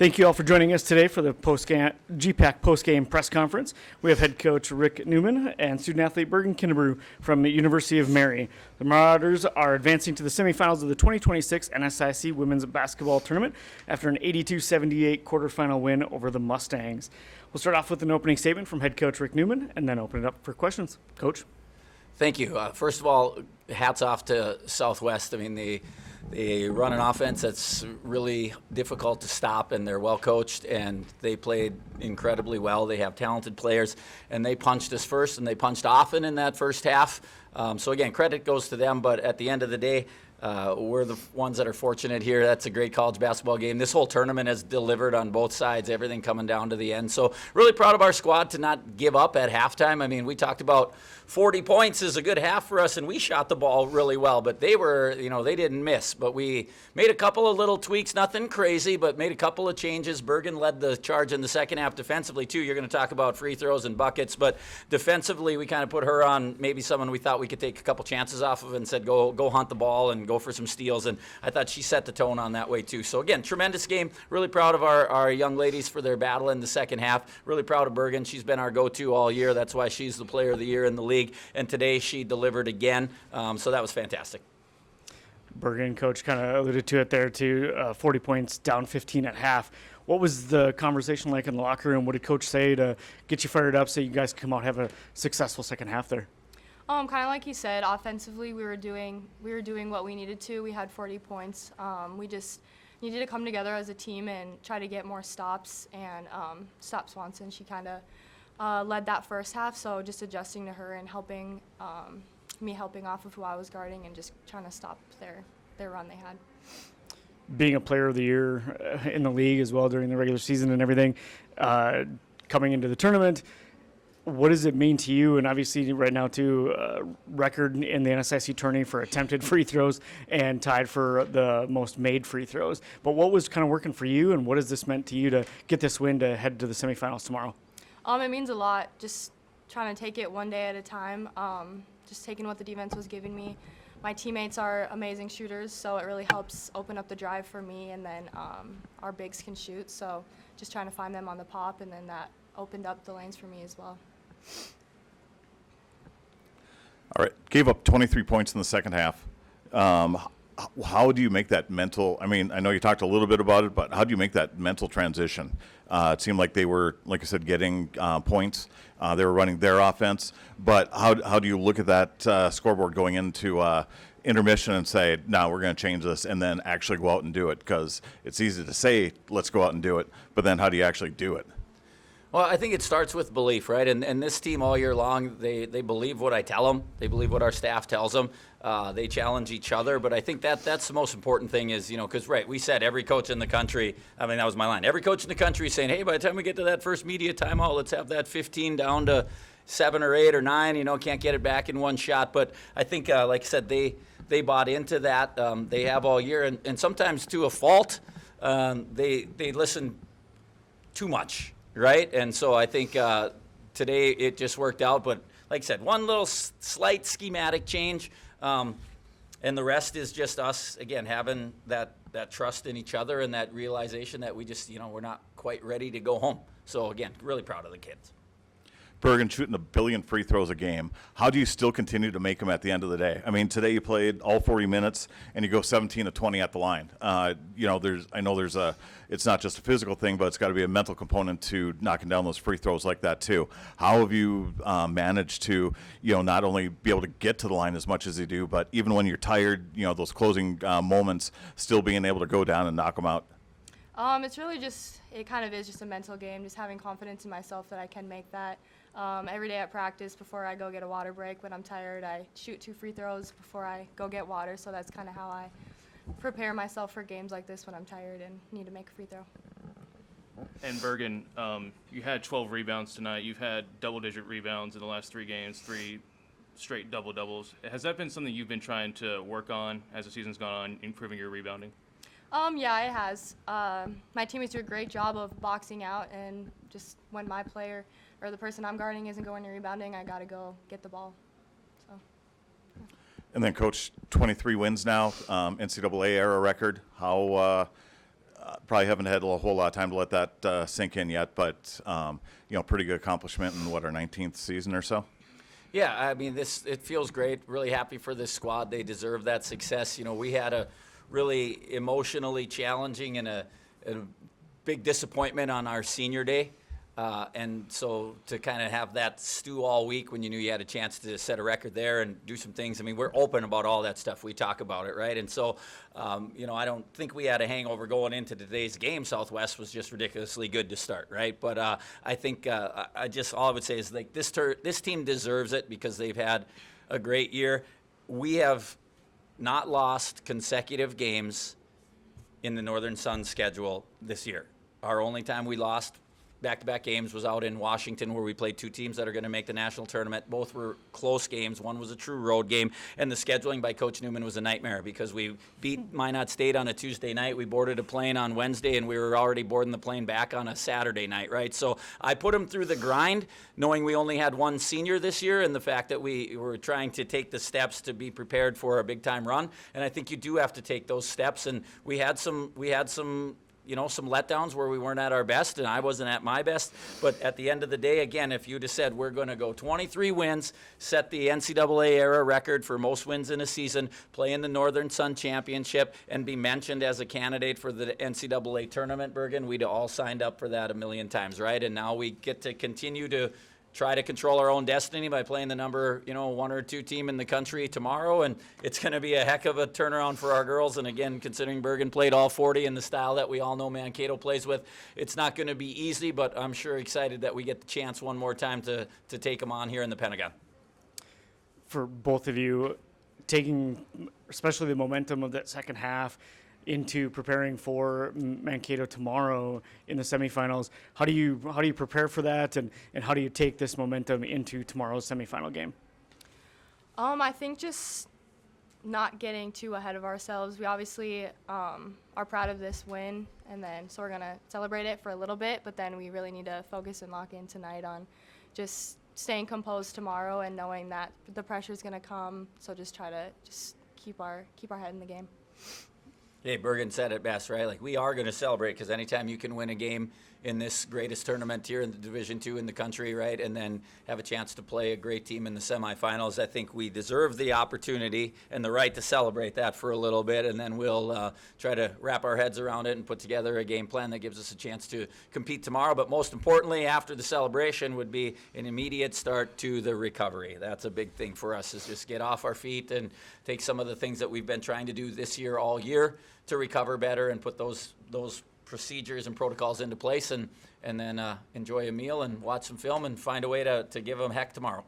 Thank you all for joining us today for the GPAC post-game press conference. We have head coach Rick Neumann and student-athlete Bergan Kinnebrew from the University of Mary. The Marauders are advancing to the semifinals of the 2026 NSIC Women's Basketball Tournament after an 82-78 quarterfinal win over the Mustangs. We'll start off with an opening statement from head coach Rick Neumann and then open it up for questions. Coach? Thank you. First of all, hats off to Southwest. I mean, they run an offense that's really difficult to stop, and they're well coached, and they played incredibly well. They have talented players, and they punched us first, and they punched often in that first half. So again, credit goes to them, but at the end of the day, we're the ones that are fortunate here. That's a great college basketball game. This whole tournament has delivered on both sides, everything coming down to the end. So really proud of our squad to not give up at halftime. I mean, we talked about 40 points is a good half for us, and we shot the ball really well. But they were, they didn't miss. But we made a couple of little tweaks, nothing crazy, but made a couple of changes. Bergan led the charge in the second half defensively, too. You're going to talk about free throws and buckets. But defensively, we kind of put her on maybe someone we thought we could take a couple chances off of and said, go hunt the ball and go for some steals. And I thought she set the tone on that way, too. So, again, tremendous game. Really proud of our young ladies for their battle in the second half. Really proud of Bergan. She's been our go-to all year. That's why she's the player of the year in the league. And today she delivered again, so that was fantastic. Bergan, coach, kind of alluded to it there too, 40 points, down 15 at half. What was the conversation like in the locker room? What did coach say to get you fired up so you guys can come out and have a successful second half there? Kind of like he said, offensively we were doing what we needed to. We had 40 points. We just needed to come together as a team and try to get more stops and stop Swanson. She kind of led that first half, so just adjusting to her and helping off of who I was guarding and just trying to stop their run they had. Being a player of the year in the league as well during the regular season and everything, coming into the tournament, what does it mean to you? And obviously right now too, record in the NSIC tourney for attempted free throws and tied for the most made free throws. But what was kind of working for you, and what has this meant to you to get this win to head to the semifinals tomorrow? It means a lot, just trying to take it one day at a time, just taking what the defense was giving me. My teammates are amazing shooters, so it really helps open up the drive for me, and then our bigs can shoot, so just trying to find them on the pop, and then that opened up the lanes for me as well. All right, gave up 23 points in the second half. How do you make that mental, I mean, I know you talked a little bit about it, but how do you make that mental transition? It seemed like they were, like I said, getting points. They were running their offense. But how do you look at that scoreboard going into intermission and say, no, we're going to change this, and then actually go out and do it? Because it's easy to say, let's go out and do it, but then how do you actually do it? Well, I think it starts with belief, right? And this team all year long, they believe what I tell them. They believe what our staff tells them. They challenge each other. But I think that's the most important thing is, because, right, we said every coach in the country, I mean, that was my line. Every coach in the country is saying, hey, by the time we get to that first media timeout, let's have that 15 down to 7 or 8 or 9. Can't get it back in one shot. But I think, like I said, they bought into that. They have all year. And sometimes to a fault, they listen too much. Right, and so I think today it just worked out. But like I said, one little slight schematic change, and the rest is just us again having that trust in each other and that realization that we just we're not quite ready to go home. So again, really proud of the kids. Bergan shooting 1 billion free throws a game. How do you still continue to make them at the end of the day? I mean, today you played all 40 minutes and you go 17 to 20 at the line. It's not just a physical thing, but it's got to be a mental component to knocking down those free throws like that too. How have you managed to, not only be able to get to the line as much as you do, but even when you're tired, those closing moments, still being able to go down and knock them out? It's really it kind of is just a mental game, just having confidence in myself that I can make that. Every day at practice before I go get a water break, when I'm tired, I shoot 2 free throws before I go get water. So that's kind of how I prepare myself for games like this when I'm tired and need to make a free throw. And Bergan, you had 12 rebounds tonight. You've had double-digit rebounds in the last 3 games, 3 straight double-doubles. Has that been something you've been trying to work on as the season's gone on, improving your rebounding? Yeah, it has. My teammates do a great job of boxing out, and just when my player or the person I'm guarding isn't going to rebounding, I got to go get the ball. So. And then, Coach, 23 wins now, NCAA era record. How Probably haven't had a whole lot of time to let that sink in yet, but pretty good accomplishment in our 19th season or so. Yeah, I mean, it feels great. Really happy for this squad. They deserve that success. We had a really emotionally challenging and a big disappointment on our senior day. And so to kind of have that stew all week when you knew you had a chance to set a record there and do some things. I mean, we're open about all that stuff. We talk about it, right? And so, I don't think we had a hangover going into today's game. Southwest was just ridiculously good to start, right? But I think all I would say is like this team deserves it because they've had a great year. We have not lost consecutive games in the Northern Sun schedule this year. Our only time we lost back-to-back games was out in Washington where we played two teams that are going to make the national tournament. Both were close games. One was a true road game. And the scheduling by Coach Neumann was a nightmare because we beat Minot State on a Tuesday night. We boarded a plane on Wednesday, and we were already boarding the plane back on a Saturday night, right? So I put them through the grind, knowing we only had one senior this year and the fact that we were trying to take the steps to be prepared for a big-time run. And I think you do have to take those steps. And we had some some letdowns where we weren't at our best, and I wasn't at my best. But at the end of the day, again, if you'd have said we're going to go 23 wins, set the NCAA era record for most wins in a season, play in the Northern Sun Championship, and be mentioned as a candidate for the NCAA tournament, Bergan, we'd all signed up for that a million times, right? And now we get to continue to try to control our own destiny by playing the number, 1 or 2 team in the country tomorrow. And it's going to be a heck of a turnaround for our girls. And again, considering Bergan played all 40 in the style that we all know Mankato plays with, it's not going to be easy, but I'm sure excited that we get the chance one more time to take them on here in the Pentagon. For both of you, taking especially the momentum of that second half into preparing for Mankato tomorrow in the semifinals, how do you prepare for that, and how do you take this momentum into tomorrow's semifinal game? I think just not getting too ahead of ourselves. We obviously are proud of this win, and then so we're gonna celebrate it for a little bit, but then we really need to focus and lock in tonight on just staying composed tomorrow and knowing that the pressure is gonna come. So just try to just keep our head in the game. Hey, Bergan said it best, right? Like, we are going to celebrate because anytime you can win a game in this greatest tournament here in the Division II in the country, right, and then have a chance to play a great team in the semifinals, I think we deserve the opportunity and the right to celebrate that for a little bit, and then we'll try to wrap our heads around it and put together a game plan that gives us a chance to compete tomorrow. But most importantly, after the celebration would be an immediate start to the recovery. That's a big thing for us, is just get off our feet and take some of the things that we've been trying to do this year all year to recover better and put those procedures and protocols into place, and then enjoy a meal and watch some film and find a way to give them heck tomorrow.